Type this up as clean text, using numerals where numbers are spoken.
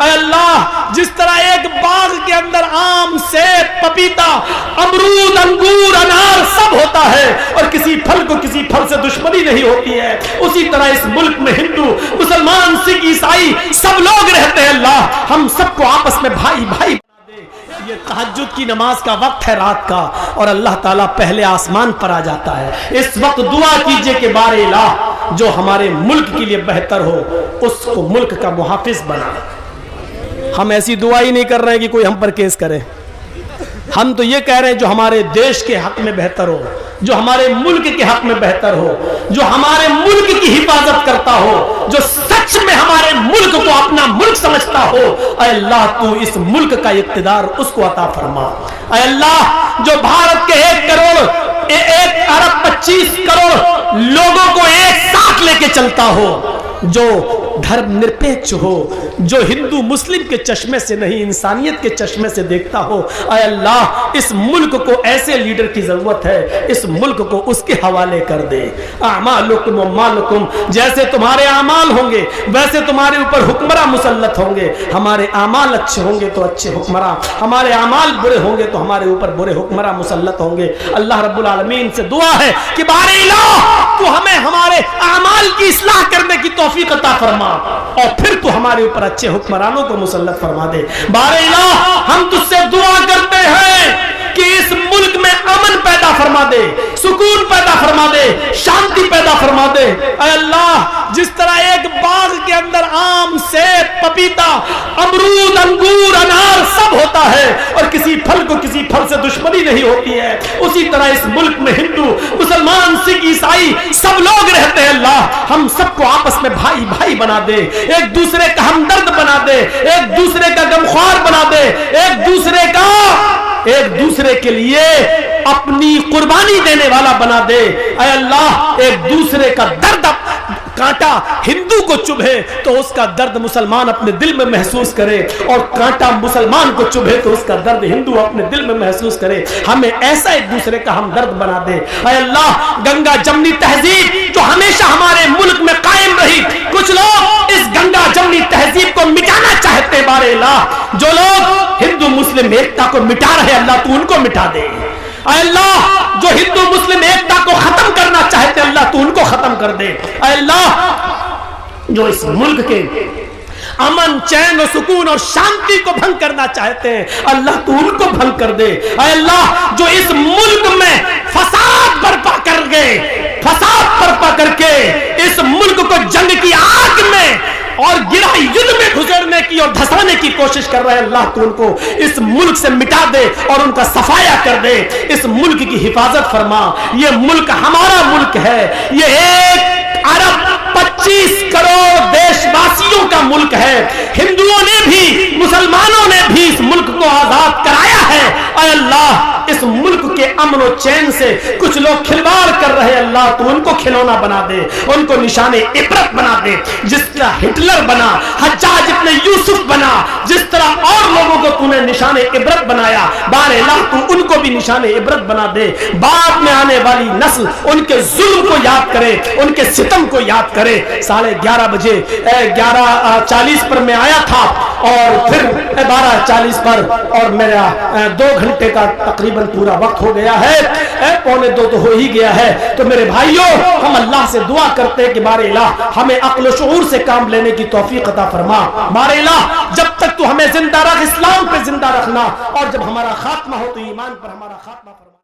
اے اللہ جس طرح ایک باغ کے اندر آم، سیب، پپیتا، امرود، انگور، انار سب ہوتا ہے اور کسی پھل کو کسی پھل سے دشمنی نہیں ہوتی ہے، اسی طرح اس ملک میں ہندو، مسلمان، سکھ، عیسائی سب لوگ رہتے ہیں۔ اللہ ہم سب کو آپس میں بھائی بھائی بنا دے۔ یہ تہجد کی نماز کا وقت ہے رات کا، اور اللہ تعالیٰ پہلے آسمان پر آ جاتا ہے۔ اس وقت دعا کیجئے کہ بار الہ جو ہمارے ملک کے لیے بہتر ہو اس کو ملک کا محافظ بنا۔ ہم ایسی دعا ہی نہیں کر رہے ہیں کہ کوئی ہم پر کیس کرے، ہم تو یہ کہہ رہے ہیں جو ہمارے دیش کے حق میں بہتر ہو، جو ہمارے ملک کے حق میں بہتر ہو، جو ہمارے ملک کی حفاظت کرتا ہو، جو سچ میں ہمارے ملک کو اپنا ملک سمجھتا ہو، اے اللہ تو اس ملک کا اقتدار اس کو عطا فرما۔ اے اللہ جو بھارت کے 1 ارب 25 کروڑ لوگوں کو ایک ساتھ لے کے چلتا ہو، جو دھرم نرپیکش ہو، جو ہندو مسلم کے چشمے سے نہیں انسانیت کے چشمے سے دیکھتا ہو، اے اللہ اس ملک کو ایسے لیڈر کی ضرورت ہے، اس ملک کو اس کے حوالے کر دے۔ اعمالکم و مالکم، جیسے تمہارے اعمال ہوں گے ویسے تمہارے اوپر حکمراں مسلط ہوں گے۔ ہمارے اعمال اچھے ہوں گے تو اچھے حکمراں، ہمارے اعمال برے ہوں گے تو ہمارے اوپر برے حکمراں مسلط ہوں گے۔ اللہ رب العالمین سے دعا ہے کہ بار الہ تو ہمیں ہمارے اعمال کی اصلاح کرنے کی توفیق عطا فرما، اور پھر تو ہمارے اوپر اچھے حکمرانوں کو مسلط فرما دے۔ بار الہ ہم تجھ سے دعا کرتے ہیں کہ اس ملک میں امن پیدا فرما دے، سکون پیدا فرما دے، شانتی پیدا فرما دے۔ اے اللہ جس طرح ایک باغ کے اندر آم، سیب، پپیتا، امرود، انگور، انار سب ہوتا ہے اور کسی پھل کو کسی پھل سے دشمنی نہیں ہوتی ہے، اسی طرح اس ملک میں ہندو، مسلمان، سکھ، عیسائی سب لوگ رہتے ہیں۔ اللہ ہم سب کو آپس میں بھائی بھائی بنا دے، ایک دوسرے کا ہمدرد بنا دے، ایک دوسرے کا غمخوار بنا دے، ایک دوسرے کے لیے اپنی قربانی دینے والا بنا دے۔ اے اللہ ایک دوسرے کا درد کانٹا ہندو کو چبھے تو اس کا درد مسلمان اپنے دل میں محسوس کرے، اور کانٹا مسلمان کو چبھے تو اس کا درد ہندو اپنے دل میں محسوس کرے۔ ہمیں ایسا ایک دوسرے کا ہمدرد بنا دے۔ اے اللہ گنگا جمنی تہذیب جو ہمیشہ ہمارے ملک میں قائم رہی، کچھ لوگ اس گنگا جمنی تہذیب کو مٹانا چاہتے، بار الہ جو لوگ ہندو مسلم ایکتا کو مٹا رہے اللہ تو ان کو مٹا دے۔ اے اللہ جو ہندو مسلم ایکتا کو ختم کرنا چاہتے اللہ تو ان کو ختم کر دے۔ اے اللہ جو اس ملک کے امن، چین و سکون اور شانتی کو بھنگ کرنا چاہتے ہیں اللہ تو ان کو بھنگ کر دے۔ اے اللہ جو اس ملک میں فساد برپا کر کے اس ملک کو جنگ کی آگ میں اور گرہ یدھ میں گزرنے کی اور دھسانے کی کوشش کر رہے ہیں اللہ تو ان کو اس ملک سے مٹا دے اور ان کا صفایا کر دے۔ اس ملک کی حفاظت فرما۔ یہ ملک ہمارا ملک ہے، یہ 1 ارب 25 کروڑ دیش واسیوں کا ملک ہے۔ ہندوؤں نے بھی مسلمانوں نے بھی اس ملک کو آزاد کرایا ہے۔ اے اللہ اس ملک کے امن و چین سے کچھ لوگ کھلواڑ کر رہے اللہ تو ان کو کھلونا بنا دے، ان کو نشان عبرت بنا دے۔ جس طرح ہٹلر بنا، حجاج ابن یوسف بنا، جس طرح اور لوگوں کو تو نے نشان عبرت بنایا، بار الہ تو ان کو بھی نشان عبرت بنا دے۔ بعد میں آنے والی نسل ان کے ظلم کو یاد کرے، ان کے ستم کو یاد کرے۔ 11:30 بجے 11:40 پر میں آیا تھا اور پھر 12:40 پر، اور میرا 2 گھنٹے کا تقریباً پورا وقت ہو گیا ہے، 1:45 تو ہو ہی گیا ہے۔ تو میرے بھائیوں ہم اللہ سے دعا کرتے ہیں کہ بار الہ ہمیں عقل و شعور سے کام لینے کی توفیق عطا فرما۔ بار الہ جب تک تو ہمیں زندہ رکھ، اسلام پہ زندہ رکھنا، اور جب ہمارا خاتمہ ہو تو ایمان پر ہمارا خاتمہ فرما۔